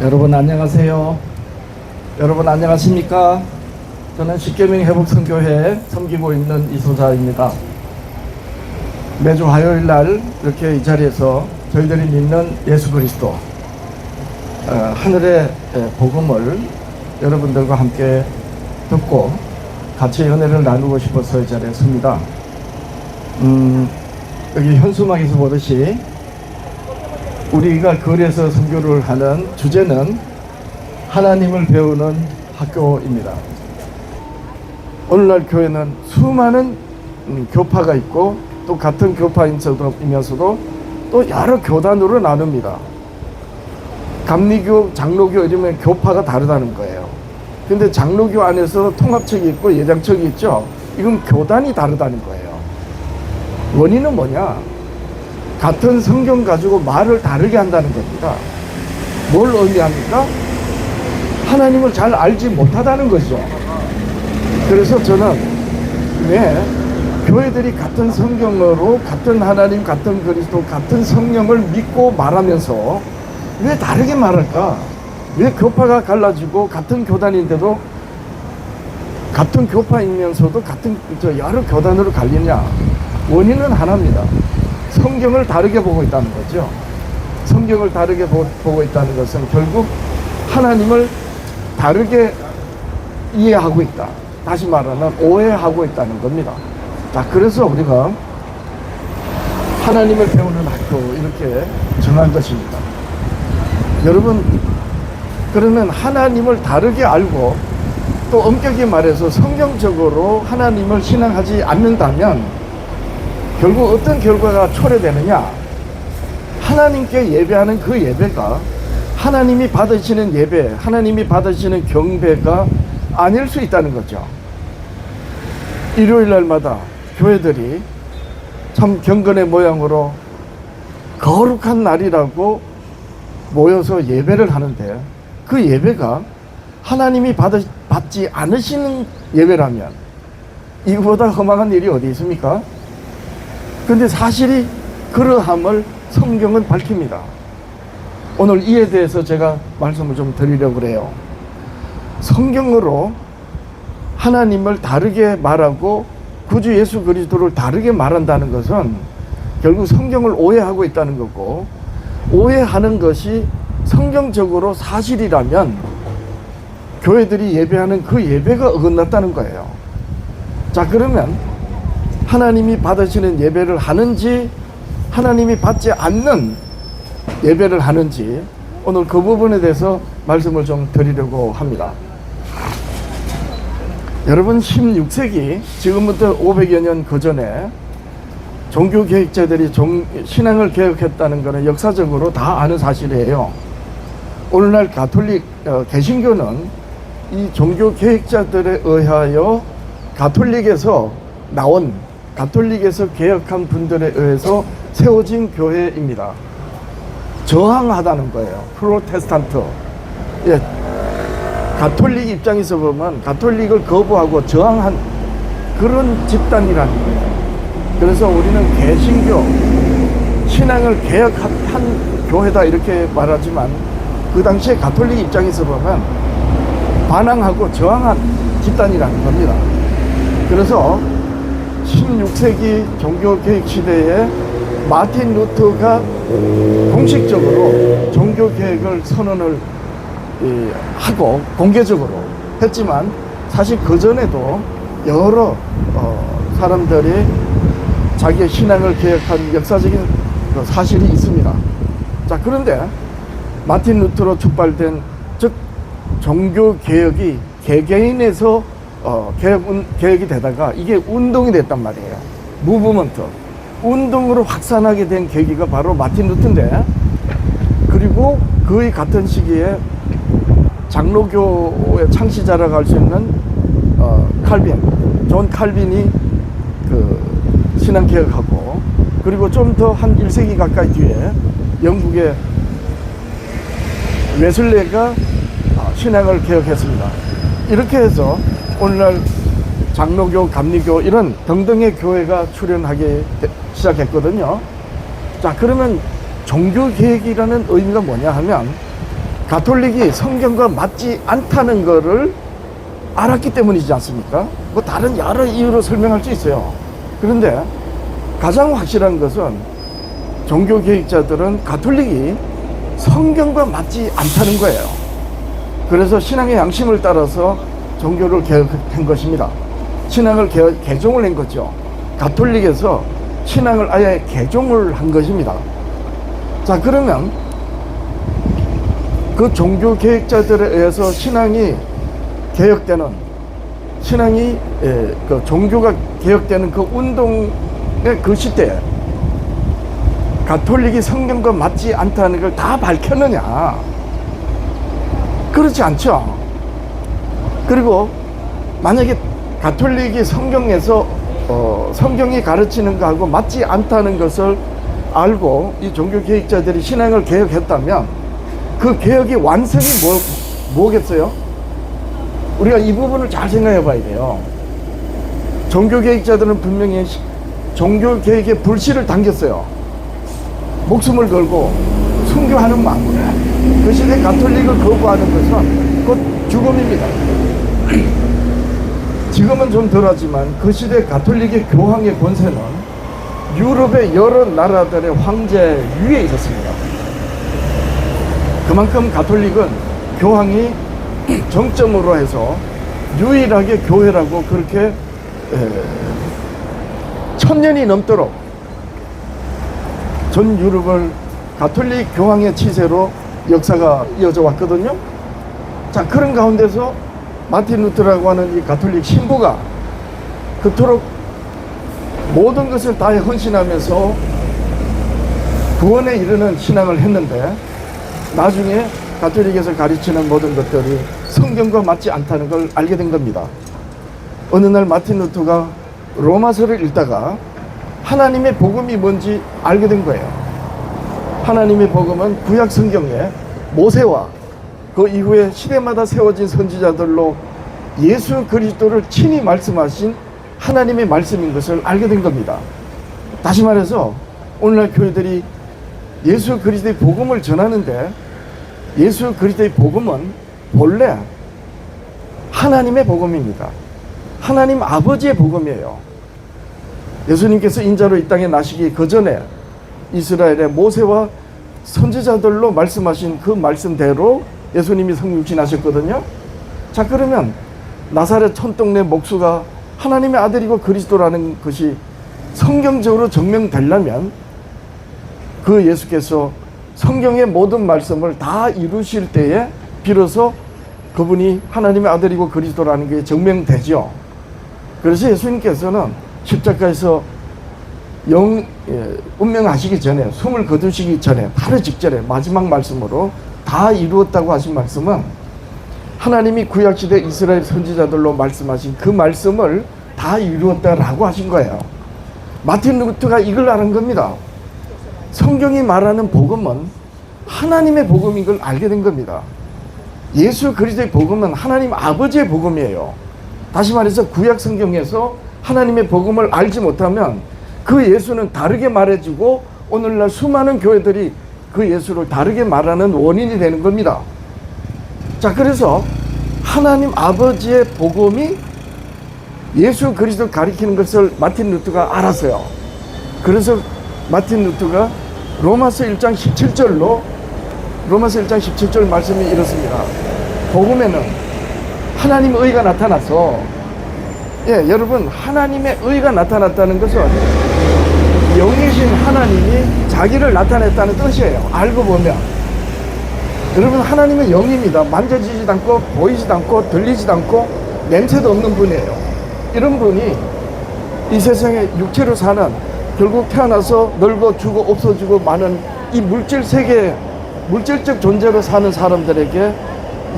여러분 안녕하세요. 여러분 안녕하십니까? 저는 십계명 회복선교회 섬기고 있는 이소자입니다. 매주 화요일 날 이렇게 이 자리에서 저희들이 믿는 예수 그리스도 하늘의 복음을 여러분들과 함께 듣고 같이 은혜를 나누고 싶어서 이 자리에 섭니다. 여기 현수막에서 보듯이 우리가 거리에서 선교를 하는 주제는 하나님을 배우는 학교입니다. 오늘날 교회는 수많은 교파가 있고 또 같은 교파이면서도 또 여러 교단으로 나눕니다. 감리교, 장로교 이러면 교파가 다르다는 거예요. 근데 장로교 안에서 통합책이 있고 예장책이 있죠. 이건 교단이 다르다는 거예요. 원인은 뭐냐? 같은 성경 가지고 말을 다르게 한다는 겁니다. 뭘 의미합니까? 하나님을 잘 알지 못하다는 거죠. 그래서 저는 왜 교회들이 같은 성경으로 같은 하나님, 같은 그리스도, 같은 성령을 믿고 말하면서 왜 다르게 말할까? 왜 교파가 갈라지고 같은 교단인데도 같은 교파이면서도 같은 여러 교단으로 갈리냐? 원인은 하나입니다. 성경을 다르게 보고 있다는 거죠. 성경을 다르게 보고 있다는 것은 결국 하나님을 다르게 이해하고 있다. 다시 말하면 오해하고 있다는 겁니다. 자, 그래서 우리가 하나님을 배우는 학교 이렇게 정한 것입니다. 여러분, 그러면 하나님을 다르게 알고 또 엄격히 말해서 성경적으로 하나님을 신앙하지 않는다면 결국 어떤 결과가 초래되느냐? 하나님께 예배하는 그 예배가 하나님이 받으시는 예배, 하나님이 받으시는 경배가 아닐 수 있다는 거죠. 일요일 날마다 교회들이 참 경건의 모양으로 거룩한 날이라고 모여서 예배를 하는데 그 예배가 하나님이 받지 않으시는 예배라면 이거보다 험악한 일이 어디 있습니까? 근데 사실이 그러함을 성경은 밝힙니다. 오늘 이에 대해서 제가 말씀을 좀 드리려고 그래요. 성경으로 하나님을 다르게 말하고 구주 예수 그리스도를 다르게 말한다는 것은 결국 성경을 오해하고 있다는 거고, 오해하는 것이 성경적으로 사실이라면 교회들이 예배하는 그 예배가 어긋났다는 거예요. 자, 그러면 하나님이 받으시는 예배를 하는지 하나님이 받지 않는 예배를 하는지 오늘 그 부분에 대해서 말씀을 좀 드리려고 합니다. 여러분, 16세기 지금부터 500여 년 그전에 종교개혁자들이 신앙을 개혁했다는 것은 역사적으로 다 아는 사실이에요. 오늘날 가톨릭 개신교는 이 종교개혁자들에 의하여 가톨릭에서 개혁한 분들에 의해서 세워진 교회입니다. 저항하다는 거예요. 프로테스탄트. 예, 가톨릭 입장에서 보면 가톨릭을 거부하고 저항한 그런 집단이라는 거예요. 그래서 우리는 개신교, 신앙을 개혁한 교회다 이렇게 말하지만 그 당시에 가톨릭 입장에서 보면 반항하고 저항한 집단이라는 겁니다. 그래서 16세기 종교개혁 시대에 마틴 루터가 공식적으로 종교개혁을 선언을 하고 공개적으로 했지만 사실 그전에도 여러 사람들이 자기의 신앙을 개혁한 역사적인 사실이 있습니다. 자, 그런데 마틴 루터로 촉발된 즉 종교개혁이 개개인에서 개혁이 되다가 이게 운동이 됐단 말이에요. 무브먼트. 운동으로 확산하게 된 계기가 바로 마틴 루터인데, 그리고 거의 같은 시기에 장로교의 창시자라고 할 수 있는 존 칼빈이 그 신앙 개혁하고, 그리고 좀 더 한 1세기 가까이 뒤에 영국의 웨슬레가 신앙을 개혁했습니다. 이렇게 해서 오늘날 장로교, 감리교 이런 등등의 교회가 출현하기 시작했거든요. 자, 그러면 종교개혁이라는 의미가 뭐냐 하면 가톨릭이 성경과 맞지 않다는 것을 알았기 때문이지 않습니까? 뭐 다른 여러 이유로 설명할 수 있어요. 그런데 가장 확실한 것은 종교개혁자들은 가톨릭이 성경과 맞지 않다는 거예요. 그래서 신앙의 양심을 따라서 종교를 개혁한 것입니다. 신앙을 개종을 한 거죠. 가톨릭에서 신앙을 아예 개종을 한 것입니다. 자, 그러면 그 종교개혁자들에 의해서 신앙이 개혁되는, 그 종교가 개혁되는 그 운동의 그 시대에 가톨릭이 성경과 맞지 않다는 걸 다 밝혔느냐? 그렇지 않죠. 그리고 만약에 가톨릭이 성경에서 성경이 가르치는 것하고 맞지 않다는 것을 알고 이 종교개혁자들이 신앙을 개혁했다면 그 개혁의 완성이 뭐겠어요? 우리가 이 부분을 잘 생각해 봐야 돼요. 종교개혁자들은 분명히 종교개혁의 불씨를 당겼어요. 목숨을 걸고 순교하는 마음으로. 그 시대 가톨릭을 거부하는 것은 곧 죽음입니다. 지금은 좀 덜하지만 그 시대 가톨릭의 교황의 권세는 유럽의 여러 나라들의 황제 위에 있었습니다. 그만큼 가톨릭은 교황이 정점으로 해서 유일하게 교회라고 그렇게 1000년이 넘도록 전 유럽을 가톨릭 교황의 치세로 역사가 이어져 왔거든요. 자, 그런 가운데서 마틴 루터라고 하는 이 가톨릭 신부가 그토록 모든 것을 다 헌신하면서 구원에 이르는 신앙을 했는데 나중에 가톨릭에서 가르치는 모든 것들이 성경과 맞지 않다는 걸 알게 된 겁니다. 어느 날 마틴 루터가 로마서를 읽다가 하나님의 복음이 뭔지 알게 된 거예요. 하나님의 복음은 구약 성경에 모세와 그 이후에 시대마다 세워진 선지자들로 예수 그리스도를 친히 말씀하신 하나님의 말씀인 것을 알게 된 겁니다. 다시 말해서 오늘날 교회들이 예수 그리스도의 복음을 전하는데 예수 그리스도의 복음은 본래 하나님의 복음입니다. 하나님 아버지의 복음이에요. 예수님께서 인자로 이 땅에 나시기 그 전에 이스라엘의 모세와 선지자들로 말씀하신 그 말씀대로 예수님이 성육신하셨거든요. 자, 그러면 나사렛 촌동네 목수가 하나님의 아들이고 그리스도라는 것이 성경적으로 증명되려면 그 예수께서 성경의 모든 말씀을 다 이루실 때에 비로소 그분이 하나님의 아들이고 그리스도라는 게 증명되죠. 그래서 예수님께서는 십자가에서 운명하시기 전에, 숨을 거두시기 전에, 바로 직전에 마지막 말씀으로 다 이루었다고 하신 말씀은 하나님이 구약시대 이스라엘 선지자들로 말씀하신 그 말씀을 다 이루었다라고 하신 거예요. 마틴 루터가 이걸 아는 겁니다. 성경이 말하는 복음은 하나님의 복음인 걸 알게 된 겁니다. 예수 그리스도의 복음은 하나님 아버지의 복음이에요. 다시 말해서 구약 성경에서 하나님의 복음을 알지 못하면 그 예수는 다르게 말해주고 오늘날 수많은 교회들이 그 예수를 다르게 말하는 원인이 되는 겁니다. 자, 그래서 하나님 아버지의 복음이 예수 그리스도를 가리키는 것을 마틴 루터가 알았어요. 그래서 마틴 루터가 로마서 1장 17절로 로마서 1장 17절 말씀이 이렇습니다. 복음에는 하나님의 의가 나타나서, 여러분, 하나님의 의가 나타났다는 것은 영이신 하나님이 자기를 나타냈다는 뜻이에요. 알고 보면. 여러분, 하나님은 영입니다. 만져지지도 않고 보이지도 않고 들리지도 않고 냄새도 없는 분이에요. 이런 분이 이 세상에 육체로 사는, 결국 태어나서 늙어 죽어 없어지고 많은 이 물질 세계, 물질적 존재로 사는 사람들에게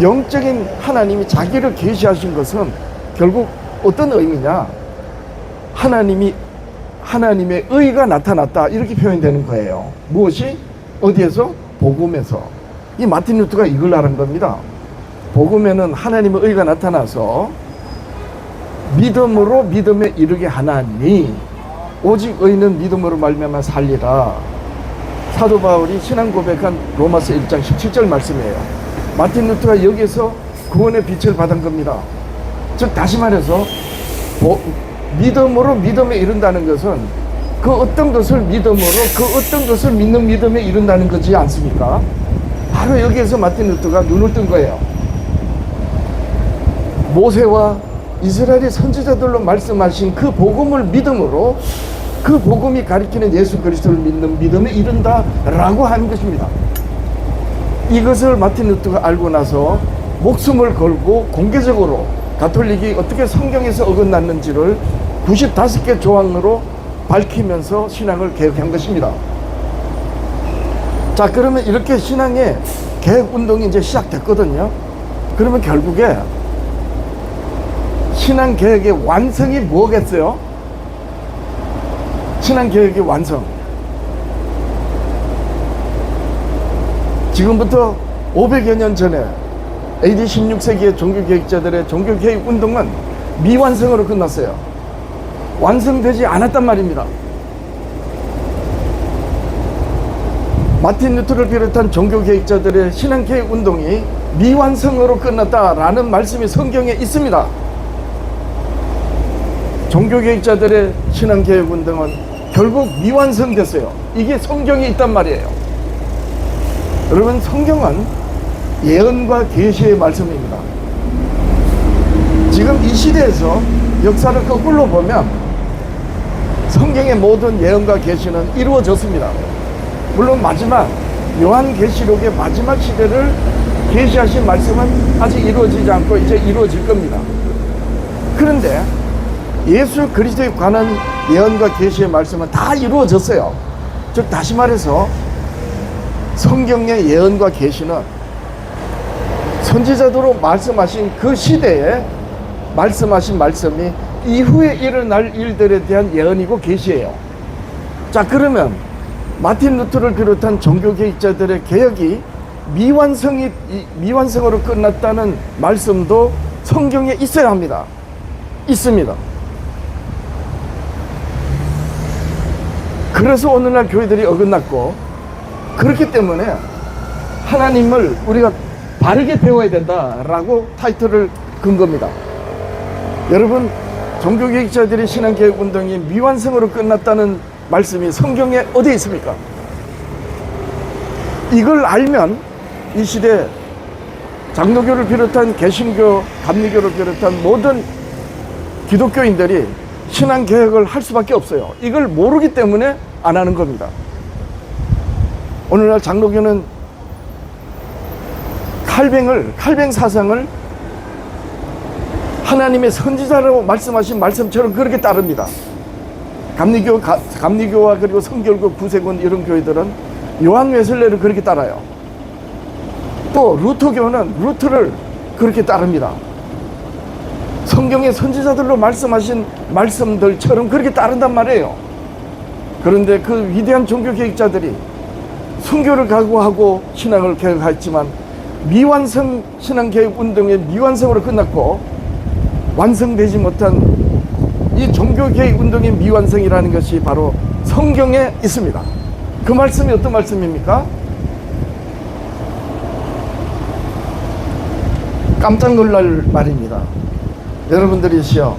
영적인 하나님이 자기를 계시하신 것은 결국 어떤 의미냐? 하나님의 의가 나타났다, 이렇게 표현되는 거예요. 무엇이? 어디에서? 복음에서. 이 마틴 루터가 이걸 알은 겁니다. 복음에는 하나님의 의가 나타나서 믿음으로 믿음에 이르게 하나니 오직 의는 믿음으로 말미암아 살리라. 사도 바울이 신앙 고백한 로마서 1장 17절 말씀이에요. 마틴 루터가 여기에서 구원의 빛을 받은 겁니다. 즉 다시 말해서 믿음으로 믿음에 이른다는 것은 그 어떤 것을 믿음으로 그 어떤 것을 믿는 믿음에 이른다는 거지 않습니까? 바로 여기에서 마틴 루터가 눈을 뜬 거예요. 모세와 이스라엘의 선지자들로 말씀하신 그 복음을 믿음으로 그 복음이 가리키는 예수 그리스도를 믿는 믿음에 이른다라고 하는 것입니다. 이것을 마틴 루터가 알고 나서 목숨을 걸고 공개적으로 가톨릭이 어떻게 성경에서 어긋났는지를 95개 조항으로 밝히면서 신앙을 개혁한 것입니다. 자, 그러면 이렇게 신앙의 개혁 운동이 이제 시작됐거든요. 그러면 결국에 신앙 개혁의 완성이 뭐겠어요? 신앙 개혁의 완성. 지금부터 500여 년 전에 AD 16세기의 종교개혁자들의 종교개혁 운동은 미완성으로 끝났어요. 완성되지 않았단 말입니다. 마틴 루터를 비롯한 종교개혁자들의 신앙개혁 운동이 미완성으로 끝났다라는 말씀이 성경에 있습니다. 종교개혁자들의 신앙개혁 운동은 결국 미완성됐어요. 이게 성경에 있단 말이에요. 여러분, 성경은 예언과 계시의 말씀입니다. 지금 이 시대에서 역사를 거꾸로 보면 성경의 모든 예언과 계시는 이루어졌습니다. 물론 마지막 요한계시록의 마지막 시대를 계시하신 말씀은 아직 이루어지지 않고 이제 이루어질 겁니다. 그런데 예수 그리스도에 관한 예언과 계시의 말씀은 다 이루어졌어요. 즉 다시 말해서 성경의 예언과 계시는 선지자들로 말씀하신 그 시대에 말씀하신 말씀이 이후에 일어날 일들에 대한 예언이고 계시예요. 자, 그러면 마틴 루터를 비롯한 종교개혁자들의 개혁이 미완성으로 끝났다는 말씀도 성경에 있어야 합니다. 있습니다. 그래서 오늘날 교회들이 어긋났고, 그렇기 때문에 하나님을 우리가 바르게 배워야 된다라고 타이틀을 건 겁니다. 여러분, 종교개혁자들의 신앙개혁 운동이 미완성으로 끝났다는 말씀이 성경에 어디에 있습니까? 이걸 알면 이 시대 장로교를 비롯한 개신교, 감리교를 비롯한 모든 기독교인들이 신앙개혁을 할 수밖에 없어요. 이걸 모르기 때문에 안 하는 겁니다. 오늘날 장로교는 칼뱅 사상을 하나님의 선지자라고 말씀하신 말씀처럼 그렇게 따릅니다. 감리교와 그리고 성결교, 구세군 이런 교회들은 요한 웨슬레를 그렇게 따라요. 또 루터교는 루터를 그렇게 따릅니다. 성경의 선지자들로 말씀하신 말씀들처럼 그렇게 따른단 말이에요. 그런데 그 위대한 종교개혁자들이 순교를 각오하고 신앙을 개혁했지만 미완성 신앙개혁 운동의 미완성으로 끝났고, 완성되지 못한 이 종교개혁 운동의 미완성이라는 것이 바로 성경에 있습니다. 그 말씀이 어떤 말씀입니까? 깜짝 놀랄 말입니다. 여러분들이시여,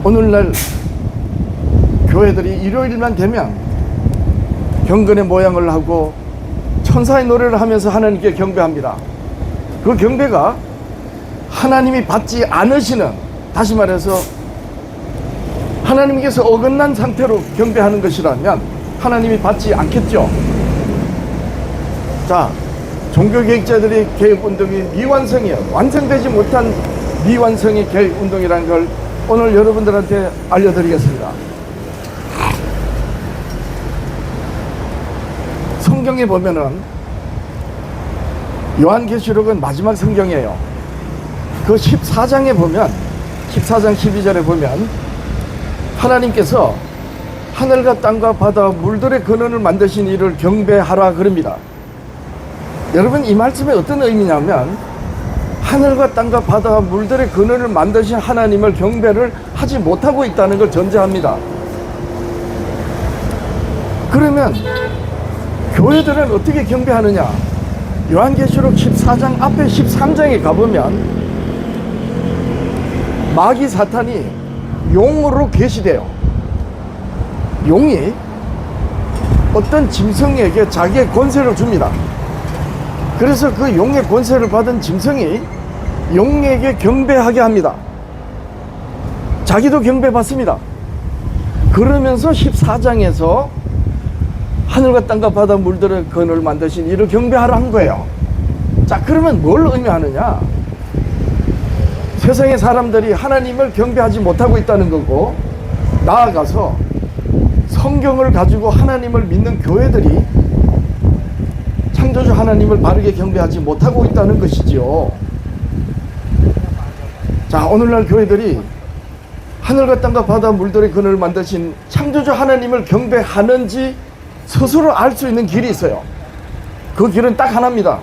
오늘날 교회들이 일요일만 되면 경건의 모양을 하고 천사의 노래를 하면서 하나님께 경배합니다. 그 경배가 하나님이 받지 않으시는, 다시 말해서 하나님께서 어긋난 상태로 경배하는 것이라면 하나님이 받지 않겠죠. 자, 종교개혁자들의 개혁운동이 미완성이에요. 완성되지 못한 미완성의 개혁운동이라는 걸 오늘 여러분들한테 알려드리겠습니다. 성경에 보면은 요한계시록은 마지막 성경이에요. 그 14장에 보면, 14장 12절에 보면 하나님께서 하늘과 땅과 바다 물들의 근원을 만드신 이를 경배하라 그럽니다. 여러분, 이 말씀이 어떤 의미냐면 하늘과 땅과 바다와 물들의 근원을 만드신 하나님을 경배를 하지 못하고 있다는 걸 전제합니다. 그러면 교회들은 어떻게 경배하느냐? 요한계시록 14장 앞에 13장에 가보면 마귀 사탄이 용으로 계시돼요. 용이 어떤 짐승에게 자기의 권세를 줍니다. 그래서 그 용의 권세를 받은 짐승이 용에게 경배하게 합니다. 자기도 경배받습니다. 그러면서 14장에서 하늘과 땅과 바다 물들의 근을 만드신 이를 경배하라 한 거예요. 자, 그러면 뭘 의미하느냐? 세상의 사람들이 하나님을 경배하지 못하고 있다는 거고, 나아가서 성경을 가지고 하나님을 믿는 교회들이 창조주 하나님을 바르게 경배하지 못하고 있다는 것이지요. 자, 오늘날 교회들이 하늘과 땅과 바다 물들의 근을 만드신 창조주 하나님을 경배하는지 스스로 알 수 있는 길이 있어요. 그 길은 딱 하나입니다.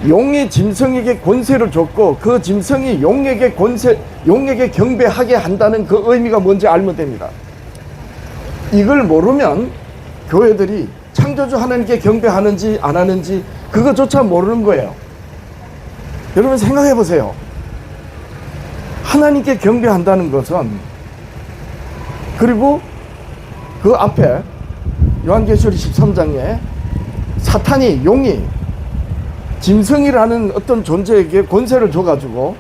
용이 짐승에게 권세를 줬고 그 짐승이 용에게 경배하게 한다는 그 의미가 뭔지 알면 됩니다. 이걸 모르면 교회들이 창조주 하나님께 경배하는지 안 하는지 그것조차 모르는 거예요. 여러분 생각해 보세요. 하나님께 경배한다는 것은, 그리고 그 앞에 요한계시록 13장에 사탄이, 용이 짐승이라는 어떤 존재에게 권세를 줘가지고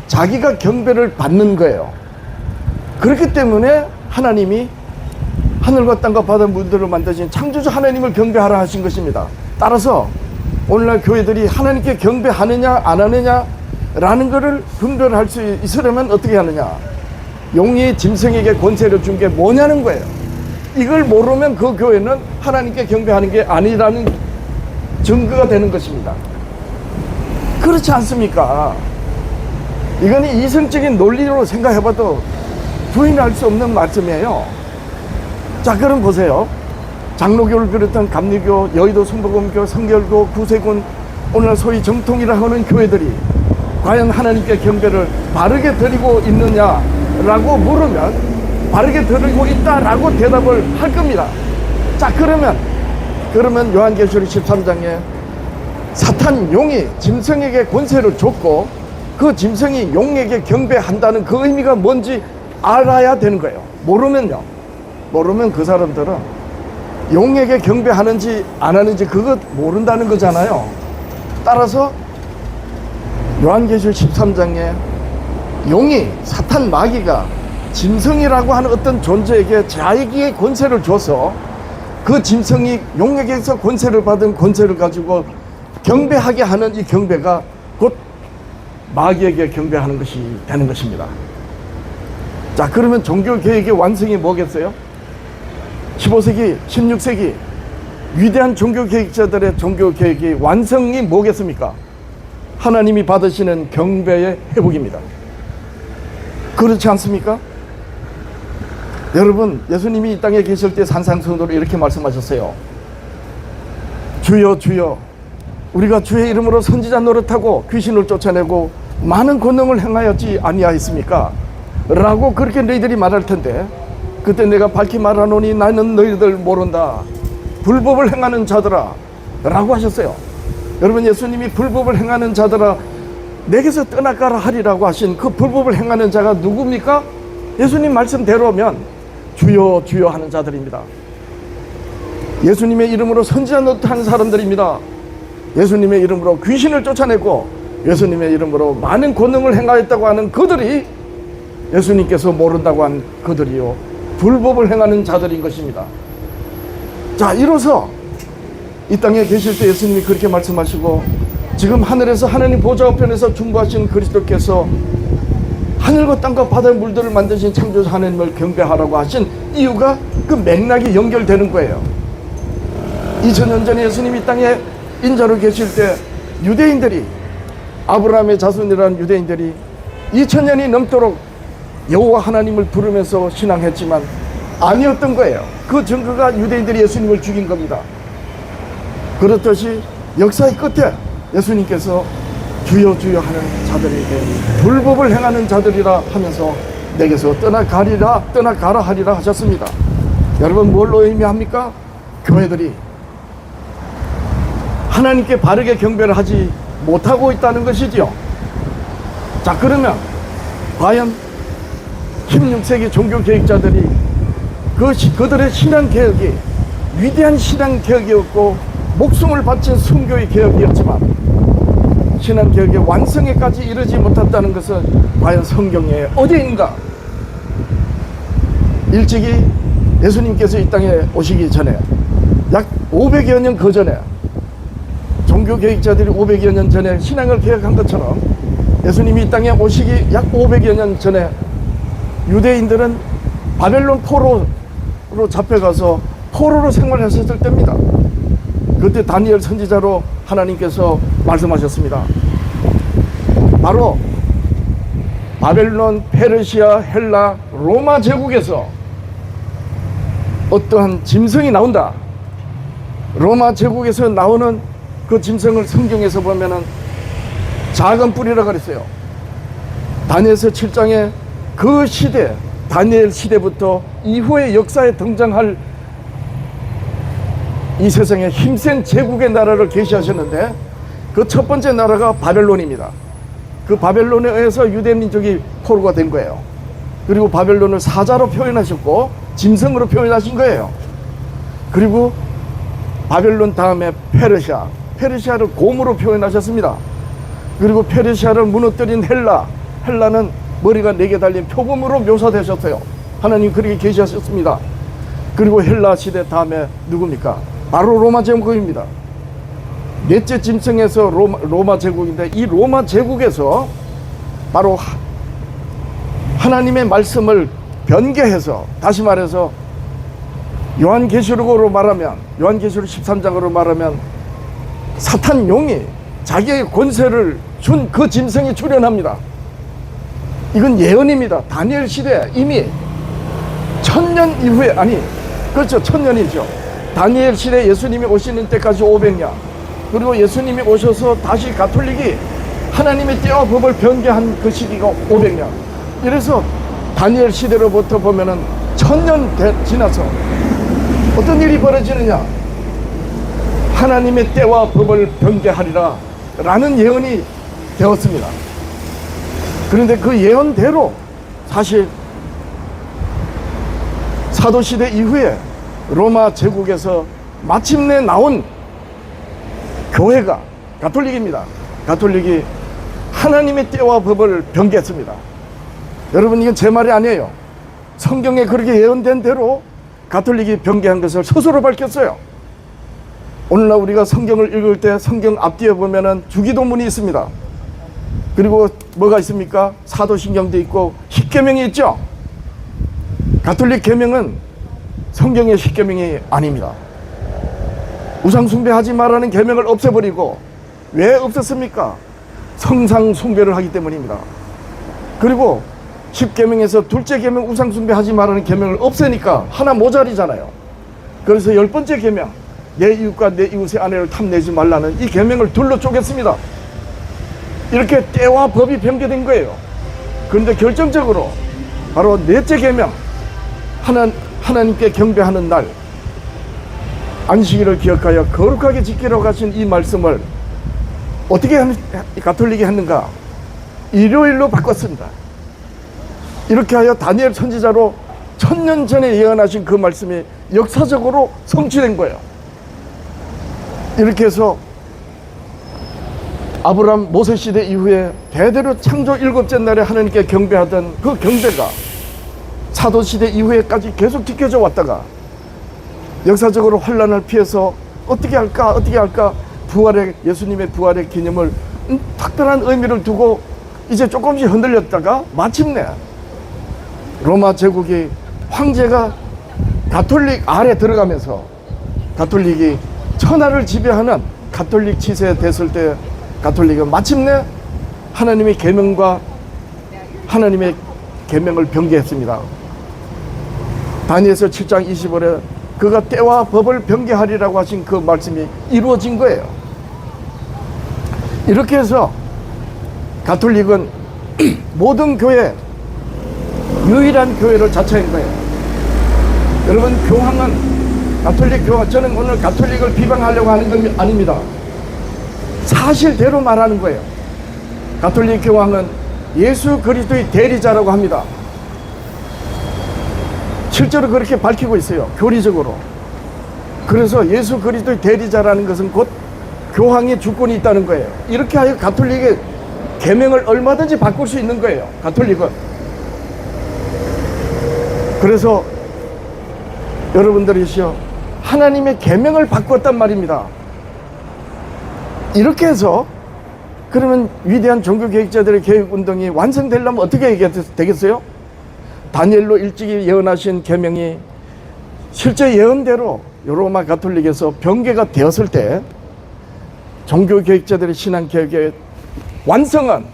자기가 경배를 받는 거예요. 그렇기 때문에 하나님이 하늘과 땅과 바다 물들을 만드신 창조주 하나님을 경배하라 하신 것입니다. 따라서 오늘날 교회들이 하나님께 경배하느냐 안 하느냐라는 것을 분별할 수 있으려면 어떻게 하느냐? 용이 짐승에게 권세를 준 게 뭐냐는 거예요. 이걸 모르면 그 교회는 하나님께 경배하는 게 아니라는 증거가 되는 것입니다. 그렇지 않습니까? 이거는 이성적인 논리로 생각해봐도 부인할 수 없는 말씀이에요. 자, 그럼 보세요. 장로교를 비롯한 감리교, 여의도 순복음교, 성결교, 구세군, 오늘 소위 정통이라 하는 교회들이 과연 하나님께 경배를 바르게 드리고 있느냐라고 물으면 바르게 드리고 있다라고 대답을 할 겁니다. 자, 그러면 요한계시록 13장에 사탄 용이 짐승에게 권세를 줬고 그 짐승이 용에게 경배한다는 그 의미가 뭔지 알아야 되는 거예요. 모르면 그 사람들은 용에게 경배하는지 안 하는지 그것 모른다는 거잖아요. 따라서 요한계시록 13장에 용이, 사탄 마귀가 짐승이라고 하는 어떤 존재에게 자기의 권세를 줘서 그 짐승이 용에게서 권세를 받은 권세를 가지고 경배하게 하는 이 경배가 곧 마귀에게 경배하는 것이 되는 것입니다. 자, 그러면 종교개혁의 완성이 뭐겠어요? 15세기, 16세기 위대한 종교개혁자들의 종교개혁의 완성이 뭐겠습니까? 하나님이 받으시는 경배의 회복입니다. 그렇지 않습니까? 여러분, 예수님이 이 땅에 계실 때 산상수훈으로 이렇게 말씀하셨어요. 주여 주여, 우리가 주의 이름으로 선지자 노릇하고 귀신을 쫓아내고 많은 권능을 행하였지 아니하였습니까? 라고 그렇게 너희들이 말할 텐데, 그때 내가 밝히 말하노니 나는 너희들 모른다, 불법을 행하는 자들아 라고 하셨어요. 여러분, 예수님이 불법을 행하는 자들아 내게서 떠나가라 하리라고 하신 그 불법을 행하는 자가 누굽니까? 예수님 말씀대로면 주여 주여 하는 자들입니다. 예수님의 이름으로 선지자 노릇하는 사람들입니다. 예수님의 이름으로 귀신을 쫓아내고 예수님의 이름으로 많은 권능을 행하였다고 하는 그들이 예수님께서 모른다고 한 그들이요, 불법을 행하는 자들인 것입니다. 자, 이로써 이 땅에 계실 때 예수님이 그렇게 말씀하시고, 지금 하늘에서 하나님 보좌 우편에서 중보하신 그리스도께서 하늘과 땅과 바다의 물들을 만드신 창조주 하나님을 경배하라고 하신 이유가 그 맥락이 연결되는 거예요. 2000년 전에 예수님이 이 땅에 인자로 계실 때 유대인들이, 아브라함의 자손이라는 유대인들이 2000년이 넘도록 여호와 하나님을 부르면서 신앙했지만 아니었던 거예요. 그 증거가 유대인들이 예수님을 죽인 겁니다. 그렇듯이 역사의 끝에 예수님께서 주여 주여 하는 자들에게 불법을 행하는 자들이라 하면서 내게서 떠나가라 하리라 하셨습니다. 여러분, 뭘로 의미합니까? 교회들이 하나님께 바르게 경배를 하지 못하고 있다는 것이지요. 자, 그러면 과연 16세기 종교개혁자들이 그들의 신앙개혁이 위대한 신앙개혁이었고 목숨을 바친 순교의 개혁이었지만 신앙개혁의 완성에까지 이르지 못했다는 것은 과연 성경의 어디인가? 일찍이 예수님께서 이 땅에 오시기 전에 약 500여 년 그 전에 종교개혁자들이 500여 년 전에 신앙을 개혁한 것처럼 예수님이 이 땅에 오시기 약 500여 년 전에 유대인들은 바벨론 포로로 잡혀가서 포로로 생활하셨을 때입니다. 그때 다니엘 선지자로 하나님께서 말씀하셨습니다. 바로 바벨론, 페르시아, 헬라, 로마 제국에서 어떠한 짐승이 나온다. 로마 제국에서 나오는 그 짐승을 성경에서 보면은 작은 뿔이라고 그랬어요. 다니엘서 7장에 그 시대, 다니엘 시대부터 이후의 역사에 등장할 이 세상에 힘센 제국의 나라를 계시하셨는데 그 첫 번째 나라가 바벨론입니다. 그 바벨론에 의해서 유대 민족이 포로가 된 거예요. 그리고 바벨론을 사자로 표현하셨고 짐승으로 표현하신 거예요. 그리고 바벨론 다음에 페르시아를 곰으로 표현하셨습니다. 그리고 페르시아를 무너뜨린 헬라는 머리가 4개 달린 표범으로 묘사되셨어요. 하나님 그렇게 계시하셨습니다. 그리고 헬라 시대 다음에 누굽니까? 바로 로마 제국입니다. 넷째 짐승에서 로마 제국인데 이 로마 제국에서 바로 하나님의 말씀을 변개해서, 다시 말해서 요한계시록으로 말하면, 요한계시록 13장으로 말하면 사탄 용이 자기의 권세를 준 그 짐승이 출현합니다. 이건 예언입니다. 다니엘 시대 이미 1000년 이후에, 아니 그렇죠, 1000년이죠. 다니엘 시대 예수님이 오시는 때까지 500년, 그리고 예수님이 오셔서 다시 가톨릭이 하나님의 때와 법을 변개한 그 시기가 500년. 이래서 다니엘 시대로부터 보면은 1000년 지나서 어떤 일이 벌어지느냐? 하나님의 때와 법을 변개하리라 라는 예언이 되었습니다. 그런데 그 예언대로 사실 사도시대 이후에 로마 제국에서 마침내 나온 교회가 가톨릭입니다. 가톨릭이 하나님의 때와 법을 변개했습니다. 여러분, 이건 제 말이 아니에요. 성경에 그렇게 예언된 대로 가톨릭이 변개한 것을 스스로 밝혔어요. 오늘날 우리가 성경을 읽을 때 성경 앞뒤에 보면은 주기도문이 있습니다. 그리고 뭐가 있습니까? 사도신경도 있고 십계명이 있죠. 가톨릭 계명은 성경의 십계명이 아닙니다. 우상숭배하지 말라는 계명을 없애버리고, 왜 없앴습니까? 성상숭배를 하기 때문입니다. 그리고 십계명에서 둘째 계명 우상숭배하지 말라는 계명을 없애니까 하나 모자리잖아요. 그래서 10번째 계명, 내 이웃과 내 이웃의 아내를 탐내지 말라는 이 계명을 둘로 쪼갰습니다. 이렇게 때와 법이 변개된 거예요. 그런데 결정적으로 바로 넷째 계명, 하나님께 경배하는 날, 안식일을 기억하여 거룩하게 지키라고 하신 이 말씀을 어떻게 가톨릭이 했는가? 일요일로 바꿨습니다. 이렇게 하여 다니엘 선지자로 1000년 전에 예언하신 그 말씀이 역사적으로 성취된 거예요. 이렇게 해서 아브라함 모세 시대 이후에 대대로 창조 7째 날에 하나님께 경배하던 그 경배가 사도 시대 이후에까지 계속 지켜져 왔다가 역사적으로 환란을 피해서 어떻게 할까 예수님의 부활의 기념을 특별한 의미를 두고 이제 조금씩 흔들렸다가 마침내 로마 제국이 황제가 가톨릭 아래 들어가면서 가톨릭이 천하를 지배하는 가톨릭 치세에 됐을 때 가톨릭은 마침내 하나님의 계명과 하나님의 계명을 변개했습니다. 다니엘서 7장 20절에 그가 때와 법을 변개하리라고 하신 그 말씀이 이루어진 거예요. 이렇게 해서 가톨릭은 모든 교회 유일한 교회를 자처한 거예요. 여러분, 교황은 가톨릭 교황, 저는 오늘 가톨릭을 비방하려고 하는 건 아닙니다. 사실대로 말하는 거예요. 가톨릭 교황은 예수 그리스도의 대리자라고 합니다. 실제로 그렇게 밝히고 있어요. 교리적으로. 그래서 예수 그리스도의 대리자라는 것은 곧 교황의 주권이 있다는 거예요. 이렇게 하여 가톨릭의 계명을 얼마든지 바꿀 수 있는 거예요. 가톨릭은. 그래서 여러분들이시여 하나님의 계명을 바꿨단 말입니다. 이렇게 해서 그러면 위대한 종교개혁자들의 개혁운동이 완성되려면 어떻게 되겠어요? 다니엘로 일찍이 예언하신 계명이 실제 예언대로 로마 가톨릭에서 병개가 되었을 때 종교개혁자들의 신앙개혁의 완성은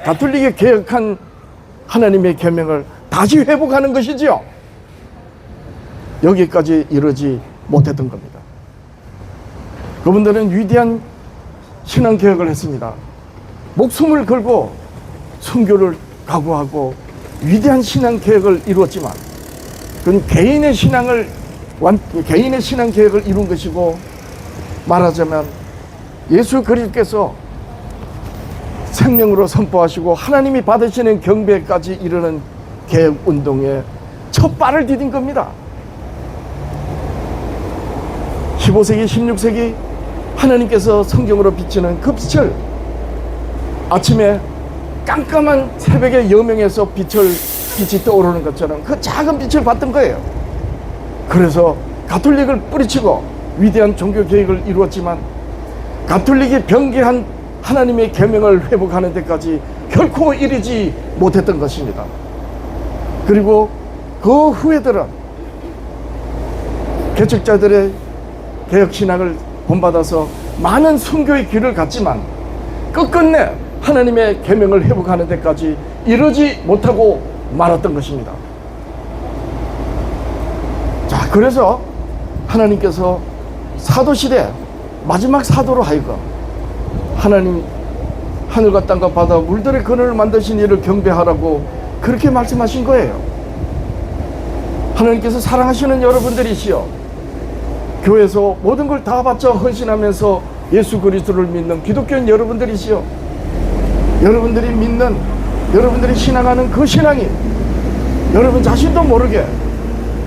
가톨릭이 개혁한 하나님의 계명을 다시 회복하는 것이지요. 여기까지 이르지 못했던 겁니다. 그분들은 위대한 신앙개혁을 했습니다. 목숨을 걸고 순교를 각오하고 위대한 신앙개혁을 이루었지만 그건 개인의 신앙개혁을 이룬 것이고, 말하자면 예수 그리스도께서 생명으로 선포하시고 하나님이 받으시는 경배까지 이르는 개혁운동의 첫 발을 디딘 겁니다. 15세기 16세기 하나님께서 성경으로 비치는 그 빛을 아침에 깜깜한 새벽의 여명에서 빛이 떠오르는 것처럼 그 작은 빛을 봤던 거예요. 그래서 가톨릭을 뿌리치고 위대한 종교개혁을 이루었지만 가톨릭이 병개한 하나님의 계명을 회복하는 데까지 결코 이르지 못했던 것입니다. 그리고 그 후에들은 개척자들의 개혁신앙을 본받아서 많은 순교의 길을 갔지만 끝끝내 하나님의 계명을 회복하는 데까지 이르지 못하고 말았던 것입니다. 자, 그래서 하나님께서 사도시대 마지막 사도로 하여금 하나님 하늘과 땅과 바다 물들의 근원을 만드신 이를 경배하라고 그렇게 말씀하신 거예요. 하나님께서 사랑하시는 여러분들이시여, 교회에서 모든 걸 다 바쳐 헌신하면서 예수 그리스도를 믿는 기독교인 여러분들이시여, 여러분들이 믿는, 여러분들이 신앙하는 그 신앙이 여러분 자신도 모르게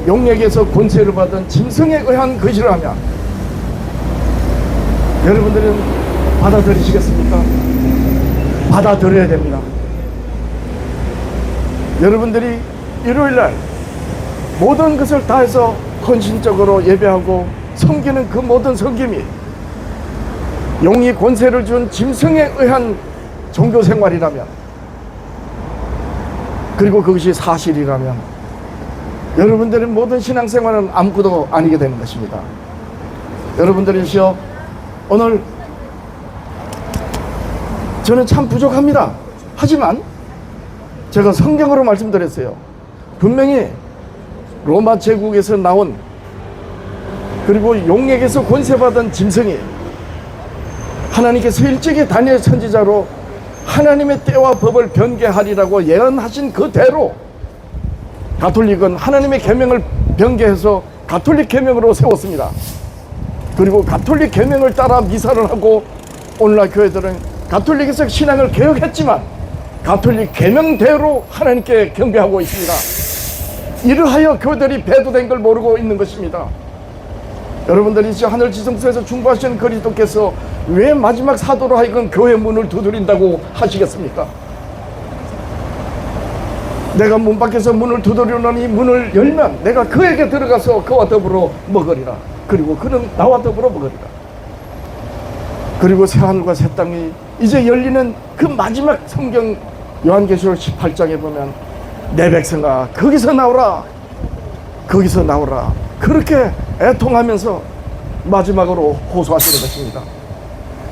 용력에서 권세를 받은 짐승에 의한 것이라면 여러분들은 받아들이시겠습니까? 받아들여야 됩니다. 여러분들이 일요일날 모든 것을 다해서 헌신적으로 예배하고 섬기는 그 모든 섬김이 용이 권세를 준 짐승에 의한 종교생활이라면, 그리고 그것이 사실이라면 여러분들의 모든 신앙생활은 아무것도 아니게 되는 것입니다. 여러분들이시여, 오늘 저는 참 부족합니다. 하지만 제가 성경으로 말씀드렸어요. 분명히 로마 제국에서 나온, 그리고 용에게서 권세받은 짐승이 하나님께서 일찍이 다니엘 선지자로 하나님의 때와 법을 변개하리라고 예언하신 그대로 가톨릭은 하나님의 계명을 변개해서 가톨릭 계명으로 세웠습니다. 그리고 가톨릭 계명을 따라 미사를 하고 오늘날 교회들은 가톨릭에서 신앙을 개혁했지만 가톨릭 계명대로 하나님께 경배하고 있습니다. 이러하여 교회들이 배도된 걸 모르고 있는 것입니다. 여러분들이 하늘 지성소에서 중보하시는 그리스도께서 왜 마지막 사도로 하여금 교회 문을 두드린다고 하시겠습니까? 내가 문 밖에서 문을 두드리노니 문을 열면 내가 그에게 들어가서 그와 더불어 먹으리라. 그리고 그는 나와 더불어 먹으리라. 그리고 새하늘과 새 땅이 이제 열리는 그 마지막 성경 요한계시록 18장에 보면 내 백성아 거기서 나오라, 거기서 나오라, 그렇게 애통하면서 마지막으로 호소하시는 것입니다.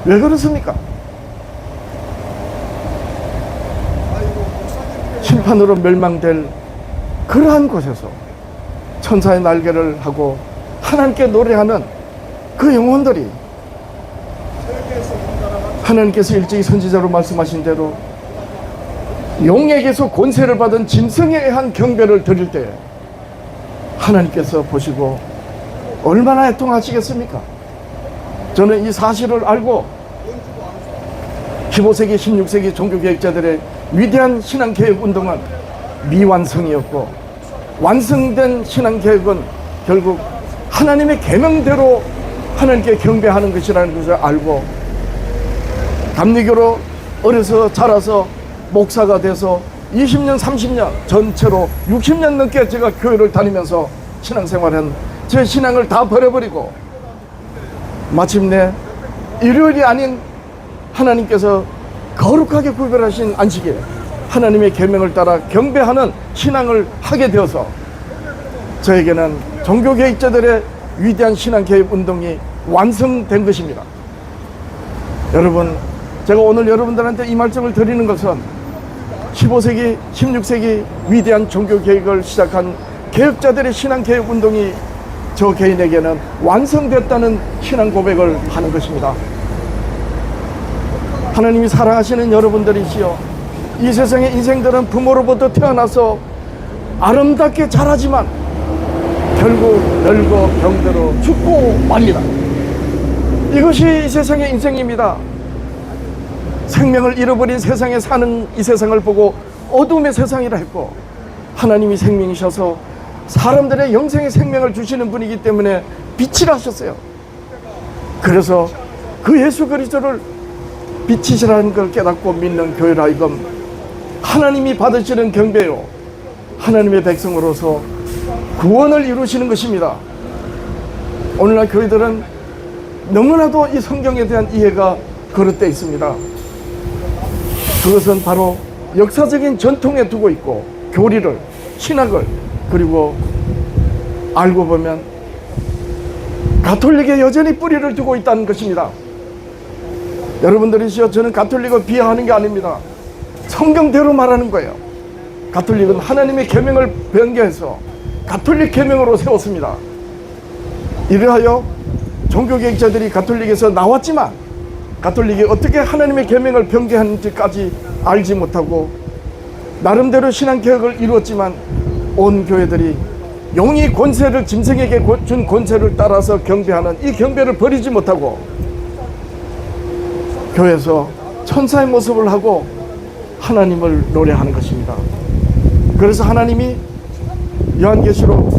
왜 그렇습니까? 심판으로 멸망될 그러한 곳에서 천사의 날개를 하고 하나님께 노래하는 그 영혼들이 하나님께서 일찍이 선지자로 말씀하신 대로 용에게서 권세를 받은 짐승에 의한 경배를 드릴 때 하나님께서 보시고 얼마나 애통하시겠습니까? 저는 이 사실을 알고 15세기, 16세기 종교개혁자들의 위대한 신앙개혁 운동은 미완성이었고, 완성된 신앙개혁은 결국 하나님의 계명대로 하나님께 경배하는 것이라는 것을 알고, 감리교로 어려서 자라서 목사가 돼서 20년, 30년 전체로 60년 넘게 제가 교회를 다니면서 신앙생활한 제 신앙을 다 버려버리고, 마침내 일요일이 아닌 하나님께서 거룩하게 구별하신 안식일, 하나님의 계명을 따라 경배하는 신앙을 하게 되어서 저에게는 종교개혁자들의 위대한 신앙개혁 운동이 완성된 것입니다. 여러분, 제가 오늘 여러분들한테 이 말씀을 드리는 것은 15세기, 16세기 위대한 종교개혁을 시작한 개혁자들의 신앙개혁 운동이 저 개인에게는 완성됐다는 신앙 고백을 하는 것입니다. 하나님이 사랑하시는 여러분들이시여, 이 세상의 인생들은 부모로부터 태어나서 아름답게 자라지만 결국 늙어 병들어 죽고 맙니다. 이것이 이 세상의 인생입니다. 생명을 잃어버린 세상에 사는 이 세상을 보고 어둠의 세상이라 했고, 하나님이 생명이셔서 사람들의 영생의 생명을 주시는 분이기 때문에 빛이라 하셨어요. 그래서 그 예수 그리스도를 빛이시라는 걸 깨닫고 믿는 교회라 하여금 하나님이 받으시는 경배요, 하나님의 백성으로서 구원을 이루시는 것입니다. 오늘날 교회들은 너무나도 이 성경에 대한 이해가 거릇되어 있습니다. 그것은 바로 역사적인 전통에 두고 있고, 교리를, 신학을, 그리고 알고 보면 가톨릭에 여전히 뿌리를 두고 있다는 것입니다. 여러분들이시여, 저는 가톨릭을 비하하는 게 아닙니다. 성경대로 말하는 거예요. 가톨릭은 하나님의 계명을 변개해서 가톨릭 계명으로 세웠습니다. 이러하여 종교개혁자들이 가톨릭에서 나왔지만 가톨릭이 어떻게 하나님의 계명을 변개하는지까지 알지 못하고 나름대로 신앙개혁을 이루었지만, 온 교회들이 용이 권세를, 짐승에게 준 권세를 따라서 경배하는 이 경배를 버리지 못하고 교회에서 천사의 모습을 하고 하나님을 노래하는 것입니다. 그래서 하나님이 요한계시록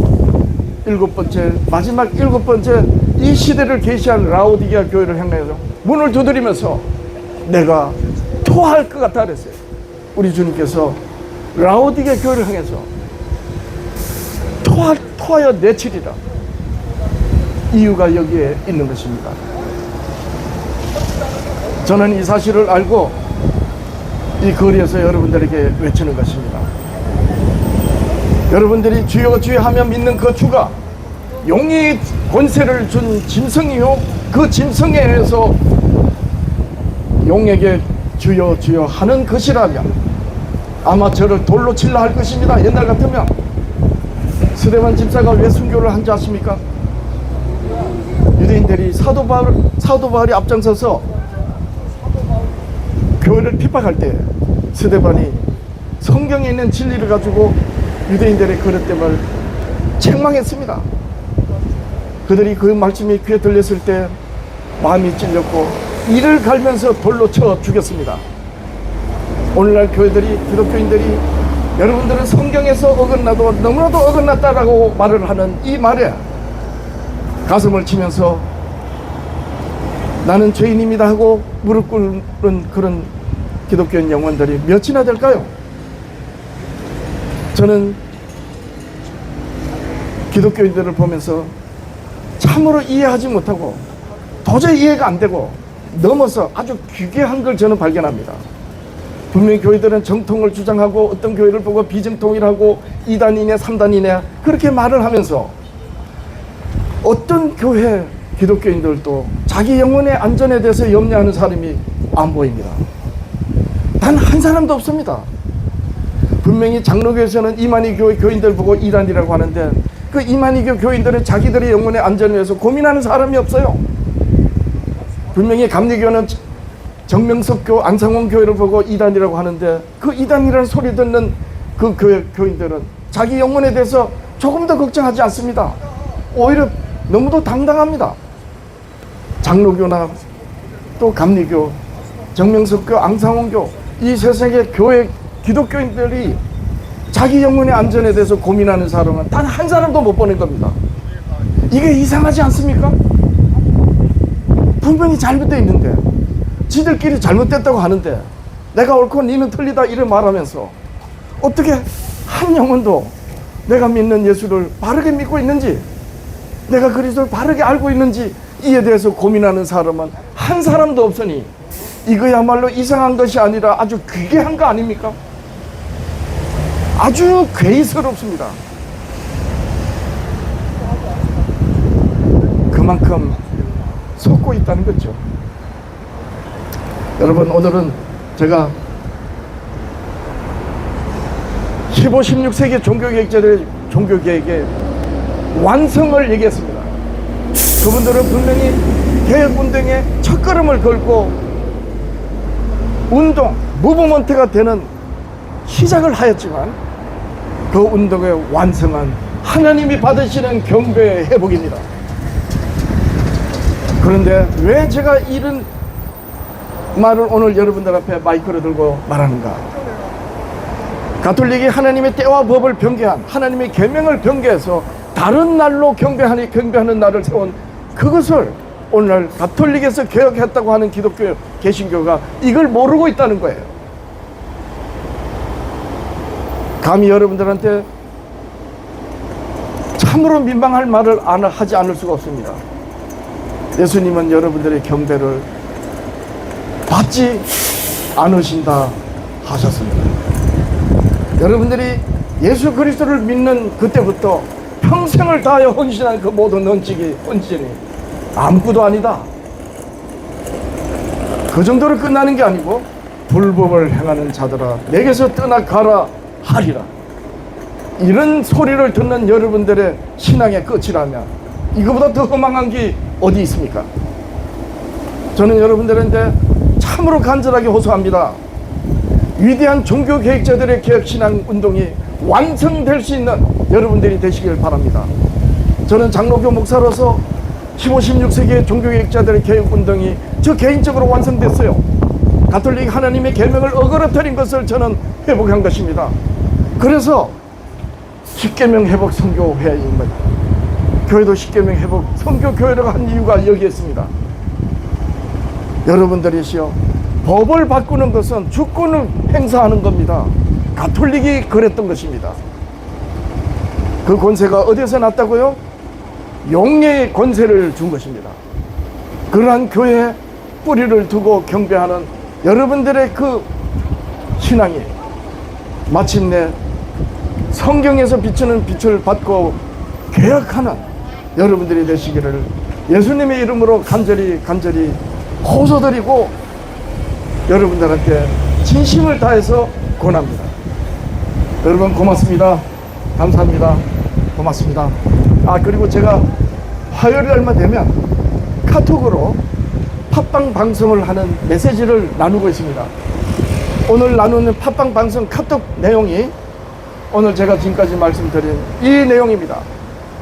마지막 7번째 이 시대를 계시한 라오디게아 교회를 향해서 문을 두드리면서 내가 토할 것 같다 그랬어요. 우리 주님께서 라오디게아 교회를 향해서 토하여 내치리라. 이유가 여기에 있는 것입니다. 저는 이 사실을 알고 이 거리에서 여러분들에게 외치는 것입니다. 여러분들이 주여 주여 하며 믿는 그 주가 용이 권세를 준 짐승이요, 그 짐승에 의해서 용에게 주여 주여 하는 것이라면 아마 저를 돌로 칠라 할 것입니다. 옛날 같으면 스데반 집사가 왜 순교를 한지 아십니까? 유대인들이 사도 바울이 앞장서서 교회를 핍박할 때 스데반이 성경에 있는 진리를 가지고 유대인들의 그릇됨을 책망했습니다. 그들이 그 말씀이 귀에 들렸을 때 마음이 찔렸고 이를 갈면서 돌로 쳐 죽였습니다. 오늘날 교회들이, 기독교인들이 여러분들은 성경에서 어긋나도 너무나도 어긋났다라고 말을 하는 이 말에 가슴을 치면서 나는 죄인입니다 하고 무릎 꿇는 그런 기독교인 영혼들이 몇이나 될까요? 저는 기독교인들을 보면서 참으로 이해하지 못하고 도저히 이해가 안 되고 넘어서 아주 기괴한 걸 저는 발견합니다. 분명히 교회들은 정통을 주장하고 어떤 교회를 보고 비정통이라고 2단이네 3단이네 그렇게 말을 하면서 어떤 교회 기독교인들도 자기 영혼의 안전에 대해서 염려하는 사람이 안 보입니다. 단 한 사람도 없습니다. 분명히 장로교에서는 이만희 교회 교인들 보고 2단이라고 하는데 그 이만희교 교인들은 자기들의 영혼의 안전을 위해서 고민하는 사람이 없어요. 분명히 감리교는 정명석교, 안상원 교회를 보고 2단이라고 하는데 그 2단이라는 소리 듣는 그 교회 교인들은 자기 영혼에 대해서 조금 더 걱정하지 않습니다. 오히려 너무도 당당합니다. 장로교나 또 감리교, 정명석교, 앙상홍교, 이 세상의 교회 기독교인들이 자기 영혼의 안전에 대해서 고민하는 사람은 단 한 사람도 못 보낸 겁니다. 이게 이상하지 않습니까? 분명히 잘못되어 있는데, 지들끼리 잘못됐다고 하는데, 내가 옳고 니는 틀리다 이런 말하면서 어떻게 한 영혼도 내가 믿는 예수를 바르게 믿고 있는지, 내가 그리스도를 바르게 알고 있는지 이에 대해서 고민하는 사람은 한 사람도 없으니 이거야말로 이상한 것이 아니라 아주 귀괴한 거 아닙니까? 아주 괴이스럽습니다. 그만큼 속고 있다는 거죠. 여러분, 오늘은 제가 15, 16세기 종교개혁자들의 종교개혁의 완성을 얘기했습니다. 그분들은 분명히 개혁운동의 첫걸음을 걸고 운동, 무브먼트가 되는 시작을 하였지만 그 운동의 완성은 하나님이 받으시는 경배의 회복입니다. 그런데 왜 제가 이런 말을 오늘 여러분들 앞에 마이크를 들고 말하는가? 가톨릭이 하나님의 때와 법을 변개한, 하나님의 계명을 변개해서 다른 날로 경배하는 날을 세운 그것을 오늘 가톨릭에서 개혁했다고 하는 기독교 개신교가 이걸 모르고 있다는 거예요. 감히 여러분들한테 참으로 민망할 말을 하지 않을 수가 없습니다. 예수님은 여러분들의 경배를 받지 않으신다 하셨습니다. 여러분들이 예수 그리스도를 믿는 그때부터 평생을 다하여 헌신한 그 모든 헌신이 아무것도 아니다. 그 정도로 끝나는 게 아니고 불법을 행하는 자들아 내게서 떠나가라 하리라. 이런 소리를 듣는 여러분들의 신앙의 끝이라면 이거보다 더 허망한 게 어디 있습니까? 저는 여러분들한테 참으로 간절하게 호소합니다. 위대한 종교개혁자들의 개혁신앙 운동이 완성될 수 있는 여러분들이 되시길 바랍니다. 저는 장로교 목사로서 15, 16세기의 종교개혁자들의 개혁운동이 저 개인적으로 완성됐어요. 가톨릭 하나님의 계명을 어그러뜨린 것을 저는 회복한 것입니다. 그래서 십계명 회복 선교회인 겁니다. 교회도 십계명 회복 선교교회라고 한 이유가 여기에 있습니다. 여러분들이시여, 법을 바꾸는 것은 주권을 행사하는 겁니다. 가톨릭이 그랬던 것입니다. 그 권세가 어디서 났다고요? 용례의 권세를 준 것입니다. 그러한 교회에 뿌리를 두고 경배하는 여러분들의 그 신앙이 마침내 성경에서 비추는 빛을 받고 개혁하는 여러분들이 되시기를 예수님의 이름으로 간절히 호소드리고 여러분들한테 진심을 다해서 권합니다. 여러분 고맙습니다. 감사합니다. 고맙습니다. 그리고 제가 화요일 날만 되면 카톡으로 팟빵 방송을 하는 메시지를 나누고 있습니다. 오늘 나누는 팟빵 방송 카톡 내용이 오늘 제가 지금까지 말씀드린 이 내용입니다.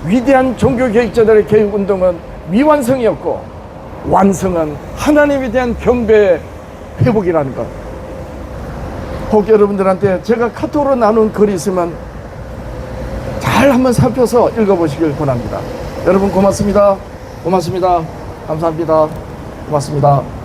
위대한 종교개혁자들의 개혁운동은 미완성이었고 완성은 하나님에 대한 경배의 회복이라는 것. 혹 여러분들한테 제가 카톡으로 나눈 글이 있으면 잘 한번 살펴서 읽어보시길 권합니다. 여러분 고맙습니다. 고맙습니다. 감사합니다. 고맙습니다.